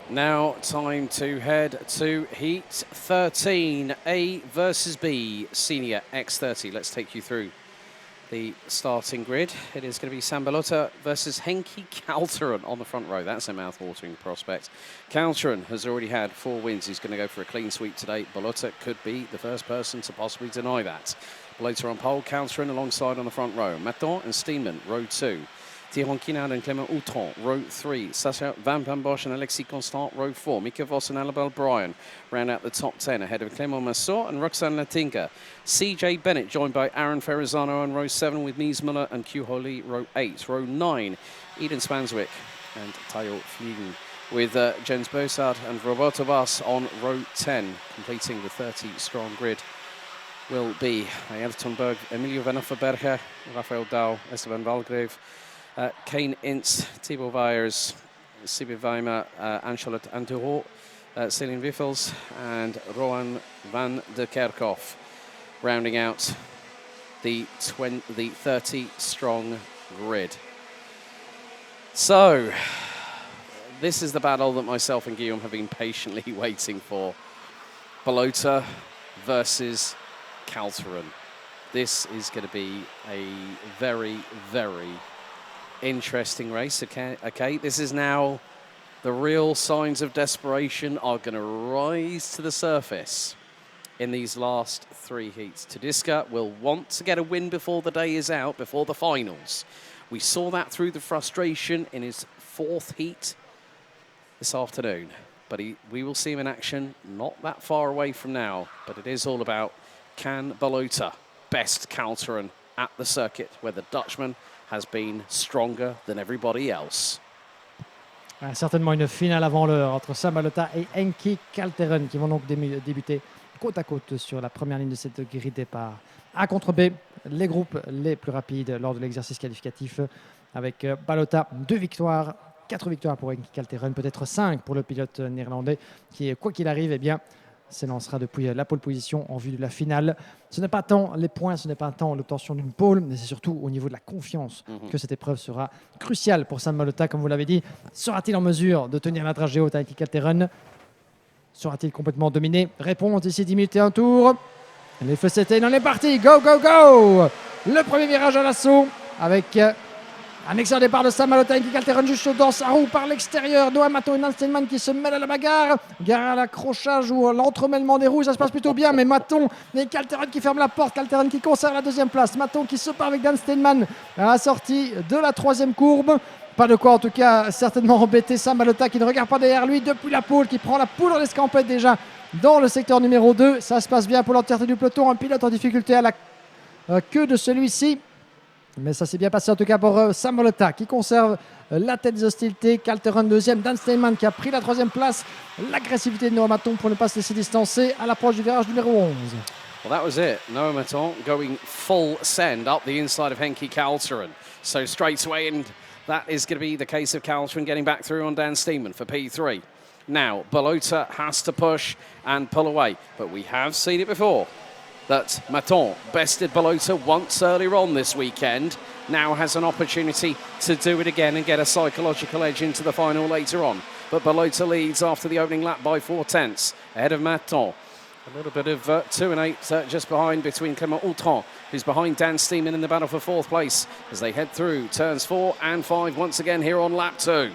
Now time to head to Heat 13, A versus B, Senior X30. Let's take you through the starting grid. It is going to be Sam Balota versus Henki Kalteren on the front row. That's a mouth-watering prospect. Kalteren has already had 4 wins. He's going to go for a clean sweep today. Balota could be the first person to possibly deny that. Balota on pole, Kalteren alongside on the front row. Maton and Steenman, row 2. Thierry Kinard and Clément Outron, row 3. Sacha Van Bosch and Alexis Constant, row 4. Mika Voss and Annabelle Bryan round out the top 10 ahead of Clément Massot and Roxane Latinka. CJ Bennett joined by Aaron Ferrazzano on row 7 with Mies Muller and Q Holly, row 8. Row 9, Eden Spanswick and Tayo Fliegen with Jens Bossard and Roberto Vaz on row 10. Completing the 30-strong grid will be Ayrton Berg, Emilio Venofa-Berger, Rafael Dow, Esteban Valgrave, Kane Ince, Thibaut Weijers, Sibyl Weimer, Anne-Charlotte Antero, Céline Wiffels and Rohan van der Kerkhoff, rounding out the 30-strong grid. So, this is the battle that myself and Guillaume have been patiently waiting for. Balota versus Kalteren. This is going to be a very, very interesting race. Okay, this is now the real signs of desperation are going to rise to the surface in these last 3 heats. Tedesca will want to get a win before the day is out, before the finals. We saw that through the frustration in his 4th heat this afternoon. But we will see him in action not that far away from now. But it is all about, can Balota best Kalteren at the circuit where the Dutchman has been stronger than everybody else. Certainement une finale avant l'heure entre Sam Balota et Henki Kalteren qui vont donc débuter côte à côte sur la première ligne de cette grille de départ. A contre B, les groupes les plus rapides lors de l'exercice qualificatif avec Balota 2 victoires, 4 victoires pour Henki Kalteren, peut-être 5 pour le pilote néerlandais qui, quoi qu'il arrive, eh bien, s'élancera depuis la pole position en vue de la finale. Ce n'est pas tant les points, ce n'est pas tant l'obtention d'une pole, mais c'est surtout au niveau de la confiance que cette épreuve sera cruciale pour Sam Balota, comme vous l'avez dit. Sera-t-il en mesure de tenir la dragée haute avec Henki Kalteren? Sera-t-il complètement dominé? Réponse d'ici 10 minutes et un tour. Les feux s'éteignent, on est parti, go, go, go! Le premier virage à l'assaut avec un excellent départ de Sam Balota, Henki Kalteren juste dans sa roue par l'extérieur. Noah Maton et Nan Steenman qui se mêlent à la bagarre. Gare à l'accrochage ou l'entremêlement des roues, ça se passe plutôt bien. Mais Maton et Kalteren qui ferment la porte. Kalteren qui conserve la 2e place. Maton qui se part avec Dan Steenman à la sortie de la 3e courbe. Pas de quoi en tout cas certainement embêter Sam Balota qui ne regarde pas derrière lui depuis la pole, qui prend la poudre d'escampette déjà dans le secteur numéro 2. Ça se passe bien pour l'entièreté du peloton. Un pilote en difficulté à la queue de celui-ci. Mais ça s'est bien passé en tout cas pour Sam Balota qui conserve la tête des hostilités. Kalteren 2e, Dan Steenman qui a pris la 3e place. L'agressivité de Noah Maton pour ne pas se laisser distancer à l'approche du virage numéro 11. Well, that was it. Noah Maton going full send up the inside of Henki Kalteren. So straight away, and that is going to be the case of Kalteren getting back through on Dan Steenman for P3. Now, Balota has to push and pull away, but we have seen it before. That Maton bested Balota once earlier on this weekend, now has an opportunity to do it again and get a psychological edge into the final later on. But Balota leads after the opening lap by 4/10 ahead of Maton. A little bit of 2 and 8 just behind between Clément Outron, who's behind Dan Steenman in the battle for 4th place as they head through turns 4 and 5 once again here on lap 2.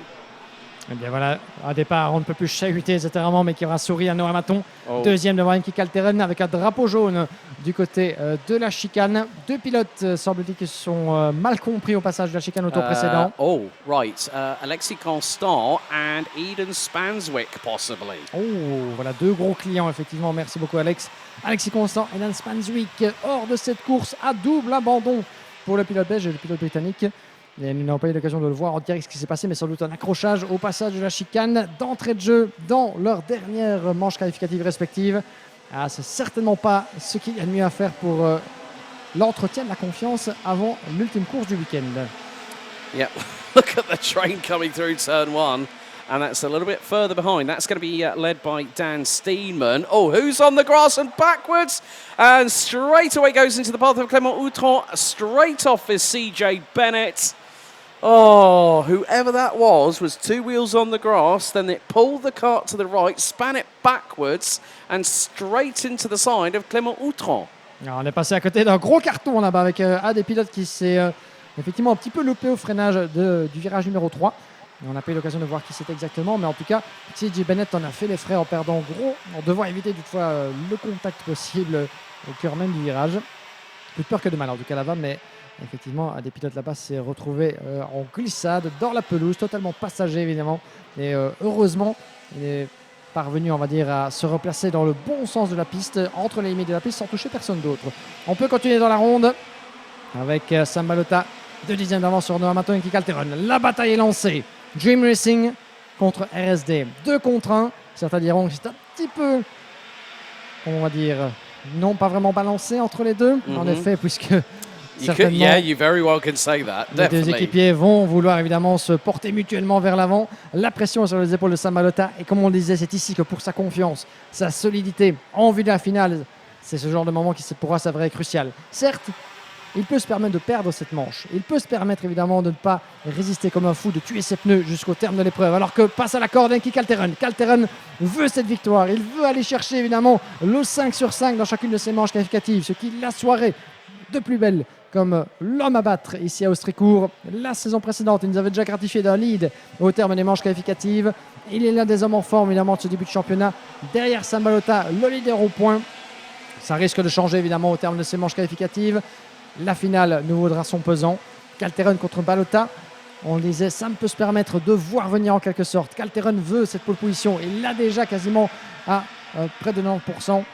Et bien voilà, un départ, on ne peut plus chahuter etc. mais qui aura souri à Noah Maton. 2e devant Henki Kalteren avec un drapeau jaune du côté de la chicane. 2 pilotes, semble-t-il, qui se sont mal compris au passage de la chicane au tour précédent. Oh, right. Alexis Constant and Eden Spanswick, possibly. Oh, voilà 2 gros clients, effectivement. Merci beaucoup, Alex. Alexis Constant et Dan Spanswick hors de cette course à double abandon pour le pilote belge et le pilote britannique. Et nous n'avons pas eu l'occasion de le voir en direct ce qui s'est passé, mais sans doute un accrochage au passage de la chicane d'entrée de jeu dans leur dernière manche qualificative respective. Ah, c'est certainement pas ce qu'il y a de mieux à faire pour l'entretien de la confiance avant l'ultime course du week-end. Yeah, look at the train coming through turn 1. And that's a little bit further behind. That's going to be led by Dan Steenman. Oh, who's on the grass and backwards? And straight away goes into the path of Clément Outron. Straight off is CJ Bennett. Oh, whoever that was two wheels on the grass, then it pulled the cart to the right, span it backwards and straight into the side of Clément Outran. Alors, on est passé à côté d'un gros carton là-bas avec un des pilotes qui s'est effectivement un petit peu loupé au freinage du virage numéro 3. On n'a pas eu l'occasion de voir qui c'était exactement, mais en tout cas, TJ Bennett en a fait les frais en perdant gros, en devant éviter toutefois le contact possible au cœur même du virage. Plus de peur que de mal en tout cas là-bas, mais effectivement, un des pilotes là-bas s'est retrouvé en glissade dans la pelouse, totalement passager évidemment. Et heureusement, il est parvenu, on va dire, à se replacer dans le bon sens de la piste, entre les limites de la piste, sans toucher personne d'autre. On peut continuer dans la ronde avec Sam Balota, 2 dixièmes d'avance sur Noah Maton et Enki Calteron. La bataille est lancée. Dream Racing contre RSD, 2 contre 1. Certains diront que c'est un petit peu, on va dire, non pas vraiment balancé entre les deux, en effet, puisque certainement, you very well can say that. les deux équipiers vont vouloir évidemment se porter mutuellement vers l'avant. La pression est sur les épaules de Sam Balota, et comme on le disait, c'est ici que pour sa confiance, sa solidité en vue de la finale, c'est ce genre de moment qui pourra s'avérer crucial. Certes, il peut se permettre de perdre cette manche. Il peut se permettre évidemment de ne pas résister comme un fou, de tuer ses pneus jusqu'au terme de l'épreuve. Alors que passe à la corde Enki Calteron. Calteron veut cette victoire. Il veut aller chercher évidemment le 5 sur 5 dans chacune de ses manches qualificatives. Ce qui, la soirée de plus belle, comme l'homme à battre ici à Ostricourt. La saison précédente, il nous avait déjà gratifié d'un lead au terme des manches qualificatives. Il est l'un des hommes en forme évidemment de ce début de championnat. Derrière Sam Balota, le leader au point. Ça risque de changer évidemment au terme de ces manches qualificatives. La finale nous vaudra son pesant. Calteron contre Balota. On le disait, Sam peut se permettre de voir venir en quelque sorte. Calteron veut cette pole position. Il l'a déjà quasiment à près de 90%.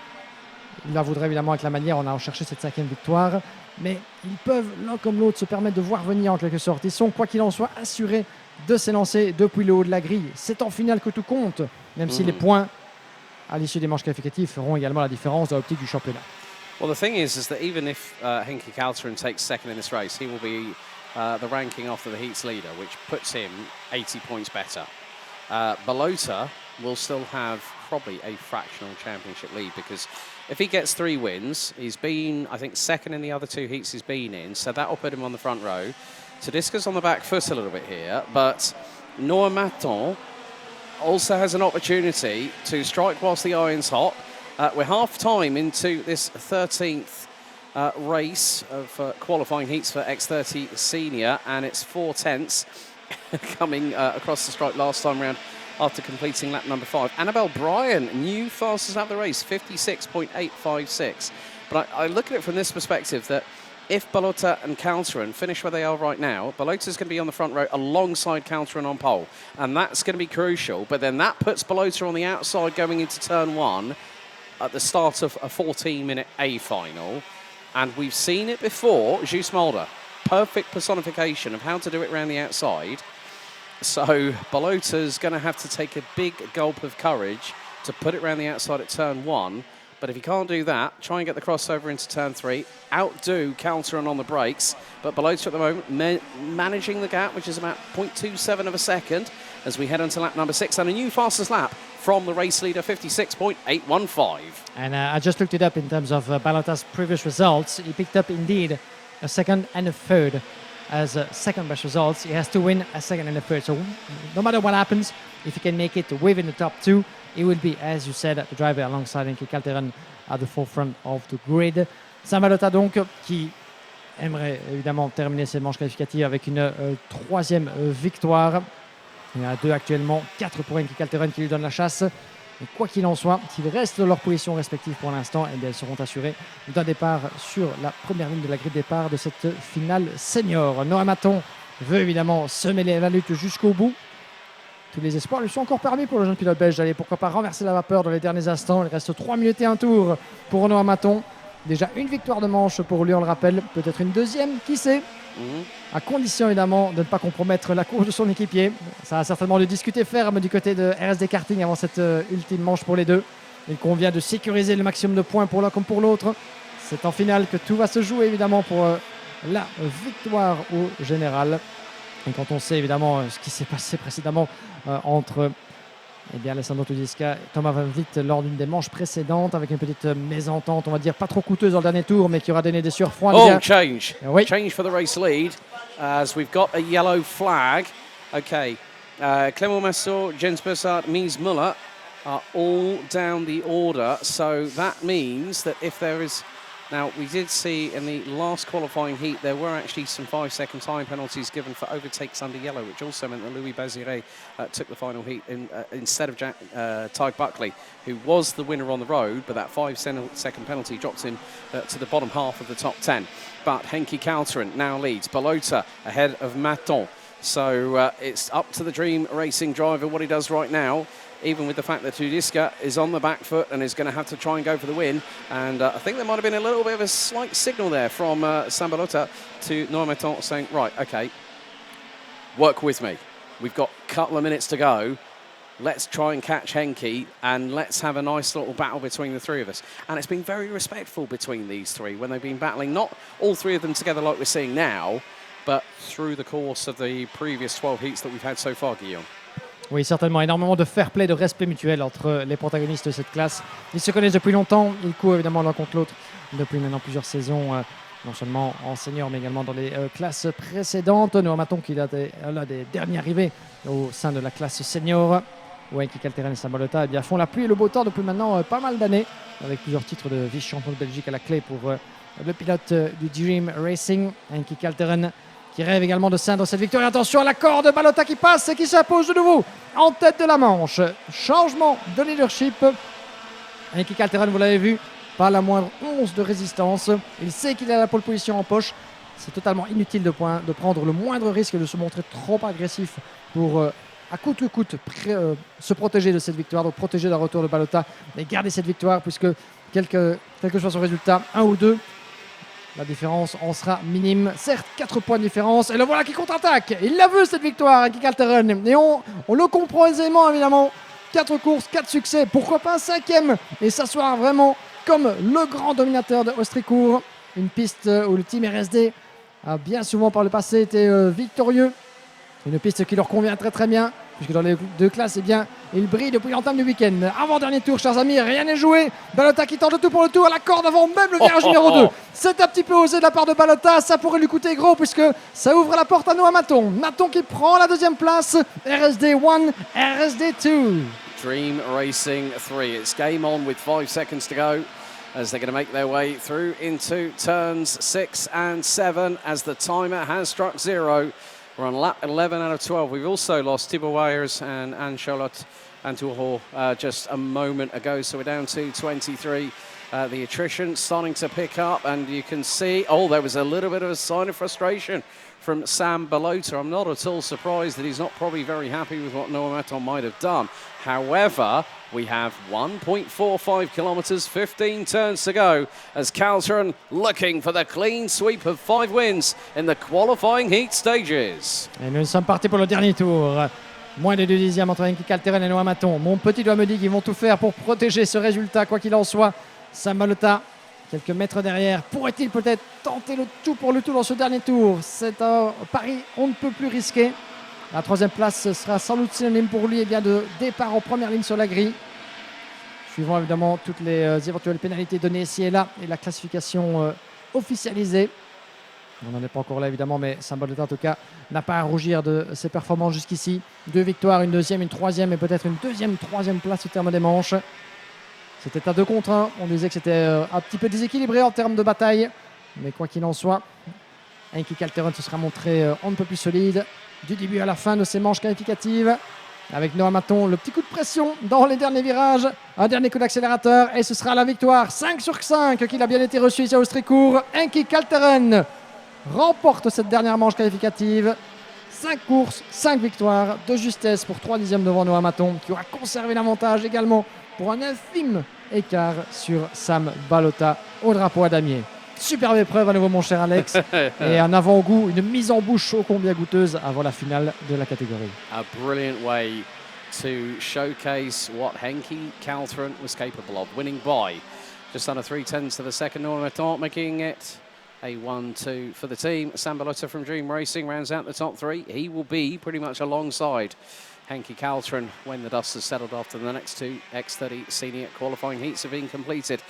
Il la voudrait évidemment avec la manière. On a recherché cette 5e victoire. Mais ils peuvent, l'un comme l'autre, se permettre de voir venir en quelque sorte. Ils sont, quoi qu'il en soit, assurés de s'élancer depuis le haut de la grille. C'est en finale que tout compte, même si les points à l'issue des manches qualificatives feront également la différence dans l'optique du championnat. Well, the thing is that even if Henki Calteron takes second in this race, he will be the ranking after the heat's leader, which puts him 80 points better. Balota will still have probably a fractional championship lead, because if he gets 3 wins, he's been, I think, second in the other 2 heats he's been in, so that will put him on the front row. Tedesco's on the back foot a little bit here, but Noah Maton also has an opportunity to strike whilst the iron's hot. We're half time into this 13th race of qualifying heats for X30 Senior, and it's 4 tenths coming across the stripe last time round after completing lap number 5. Annabelle Bryan, new fastest out of the race, 56.856. But I look at it from this perspective that if Balota and Calteron finish where they are right now, Balota's going to be on the front row alongside Calteron on pole, and that's going to be crucial. But then that puts Balota on the outside going into turn 1 at the start of a 14-minute A final. And we've seen it before. Juice Mulder, perfect personification of how to do it around the outside. So Balota's going to have to take a big gulp of courage to put it around the outside at turn 1. But if he can't do that, try and get the crossover into turn 3. Outdo Calteron on the brakes. But Balota at the moment managing the gap, which is about 0.27 of a second as we head on to lap number 6. And a new fastest lap from the race leader, 56.815. And I just looked it up in terms of Balota's previous results. He picked up indeed a second and a third as second best results. He has to win a second and a third. So no matter what happens, if he can make it within the top 2, he will be, as you said, the driver alongside Enki Calteron at the forefront of the grid. Sam Balota donc, qui aimerait évidemment terminer ses manches qualificatives avec une 3e victoire. Il y en a 2 actuellement, 4 pour Enki Calteron qui lui donne la chasse. Et quoi qu'il en soit, s'ils restent dans leur position respective pour l'instant, eh bien, ils seront assurés d'un départ sur la première ligne de la grille de départ de cette finale senior. Noah Maton veut évidemment se mêler à la lutte jusqu'au bout. Tous les espoirs lui sont encore permis pour le jeune pilote belge d'aller pourquoi pas renverser la vapeur dans les derniers instants. Il reste 3 minutes et un tour pour Noah Maton. Déjà une victoire de manche pour lui, on le rappelle. Peut-être une 2e, qui sait, à condition évidemment de ne pas compromettre la course de son équipier. Ça a certainement dû discuter ferme du côté de RSD Karting avant cette ultime manche pour les deux. Il convient de sécuriser le maximum de points pour l'un comme pour l'autre. C'est en finale que tout va se jouer évidemment pour la victoire au général. Et quand on sait évidemment ce qui s'est passé précédemment entre Eh bien, Alessandro Tudiska, Thomas Van Vliet lors d'une des manches précédentes avec une petite mésentente, on va dire pas trop coûteuse dans le dernier tour, mais qui aura donné des surfroids. Oh, change. Oui. Change for the race lead as we've got a yellow flag. Okay. Clément Massot, Jens Bussard, Mies Muller are all down the order. So that means that if there is... Now, we did see in the last qualifying heat, there were actually some 5-second time penalties given for overtakes under yellow, which also meant that Louis Bazire took the final heat instead of Tyg Buckley, who was the winner on the road, but that 5-second penalty dropped him to the bottom half of the top 10. But Henki Kalteren now leads. Balota ahead of Maton. So it's up to the Dream Racing driver what he does right now, even with the fact that Tudiska is on the back foot and is going to have to try and go for the win. And I think there might have been a little bit of a slight signal there from Sambalota to Normaton saying, right, OK, work with me. We've got a couple of minutes to go. Let's try and catch Henki and let's have a nice little battle between the three of us. And it's been very respectful between these three when they've been battling, not all three of them together like we're seeing now, but through the course of the previous 12 heats that we've had so far, Guillaume. Oui, certainement. Énormément de fair play, de respect mutuel entre les protagonistes de cette classe. Ils se connaissent depuis longtemps. Ils courent évidemment l'un contre l'autre depuis maintenant plusieurs saisons, non seulement en senior, mais également dans les classes précédentes. Noah Maton, qui est l'un des derniers arrivés au sein de la classe senior, où Henki Kalteren et Sambalota font la pluie et le beau temps depuis maintenant pas mal d'années, avec plusieurs titres de vice-champion de Belgique à la clé pour le pilote du Dream Racing, Henki Kalteren, qui rêve également de ceindre cette victoire. Et attention à la corde, Balota qui passe et qui s'impose de nouveau en tête de la manche. Changement de leadership. Henki Kalteren, vous l'avez vu, pas la moindre once de résistance. Il sait qu'il a la pole position en poche. C'est totalement inutile de prendre le moindre risque de se montrer trop agressif pour, à coûte que coûte, se protéger de cette victoire. Donc protéger d'un retour de Balota et garder cette victoire, puisque quel que soit son résultat, 1 ou 2, la différence en sera minime. Certes, 4 points de différence. Et le voilà qui contre-attaque. Il l'a vu cette victoire, Henki Kalteren. Et on le comprend aisément, évidemment. 4 courses, 4 succès. Pourquoi pas un 5e et s'asseoir vraiment comme le grand dominateur de Ostricourt. Une piste où le team RSD a bien souvent par le passé été victorieux. Une piste qui leur convient très très bien, puisque dans les deux classes, eh bien, il brille depuis l'entame du week-end. Avant-dernier tour, chers amis, rien n'est joué. Balota qui tente le tout pour le tour, à la corde avant même le virage numéro 2. C'est un petit peu osé de la part de Balota, ça pourrait lui coûter gros, puisque ça ouvre la porte à Noah Maton. Maton qui prend la deuxième place, RSD 1, RSD 2. Dream Racing 3, it's game on with 5 seconds to go, as they're going to make their way through into turns 6 and 7 as the timer has struck 0. We're on lap 11 out of 12. We've also lost Thibaut Weyers and Anne-Charlotte Antourho just a moment ago, so we're down to 23. The attrition starting to pick up, and you can see, there was a little bit of a sign of frustration from Sam Balota. I'm not at all surprised that he's not probably very happy with what Noah Maton might have done. However, we have 1.45 kilometres, 15 turns to go, as Kalteren looking for the clean sweep of 5 wins in the qualifying heat stages. Et nous sommes partis pour le dernier tour. Moins de 2 dixièmes entre Henki Kalteren et Noah Maton. Mon petit doigt me dit qu'ils vont tout faire pour protéger ce résultat, quoi qu'il en soit. Sam Balota, quelques mètres derrière, pourrait-il peut-être tenter le tout pour le tout dans ce dernier tour? C'est un pari on ne peut plus risquer. La 3e place sera sans doute synonyme pour lui de départ en première ligne sur la grille. Suivant évidemment toutes les éventuelles pénalités données ici et là et la classification officialisée. On n'en est pas encore là évidemment, mais Sam Balota en tout cas n'a pas à rougir de ses performances jusqu'ici. 2 victoires, une 2e, une 3e et peut-être une 2e, 3e place au terme des manches. C'était à 2 contre 1. On disait que c'était un petit peu déséquilibré en termes de bataille. Mais quoi qu'il en soit, Henki Kalteren se sera montré on ne peut plus solide du début à la fin de ces manches qualificatives. Avec Noah Maton, le petit coup de pression dans les derniers virages. Un dernier coup d'accélérateur et ce sera la victoire. 5 sur 5 qu'il a bien été reçu ici à Ostricourt. Henki Kalteren remporte cette dernière manche qualificative. 5 courses, 5 victoires de justesse pour 3 dixièmes devant Noah Maton, qui aura conservé l'avantage également pour un infime écart sur Sam Balota au drapeau à damier. Superbe épreuve à nouveau mon cher Alex, et un avant-goût, une mise en bouche ô combien goûteuse avant la finale de la catégorie. A brilliant way to showcase what Henki Kalteren was capable of, winning by just under 3/10 to the second Normaton, making it a 1-2 for the team. Sam Balota from Dream Racing rounds out the top 3. He will be pretty much alongside Henki Kaltren when the dust has settled after the next two X30 senior qualifying heats have been completed.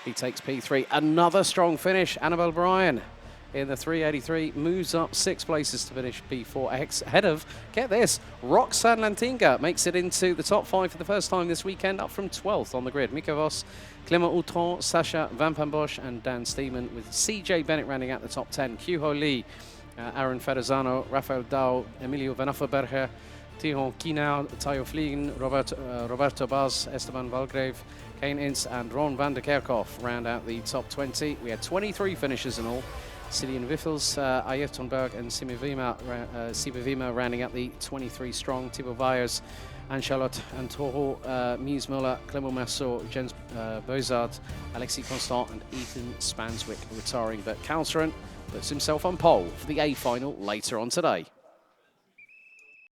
He takes P3. Another strong finish. Annabelle Bryan in the 383 moves up 6 places to finish P4X ahead of, get this, Roxanne Lantinga makes it into the top 5 for the first time this weekend, up from 12th on the grid. Mika Voss, Clément Outron, Sacha Van Bosch and Dan Steeman, with CJ Bennett rounding out the top 10. Kyuho Lee, Aaron Ferrazano, Rafael Dao, Emilio Vanafferberger, Tihon Kinau, Tayo Fliegen, Roberto Baz, Esteban Valgrave, Kane Ince and Ron van der Kerkhoff round out the top 20. We had 23 finishers in all. Cillian Wiffels, Ayrton Berg and Sibavima rounding out the 23 strong. Thibaut Vyers, Anne-Charlotte Antoro, Mies Muller, Clément Massot, Jens Bozard, Alexis Constant and Ethan Spanswick retiring. But Kaltren puts himself on pole for the A final later on today.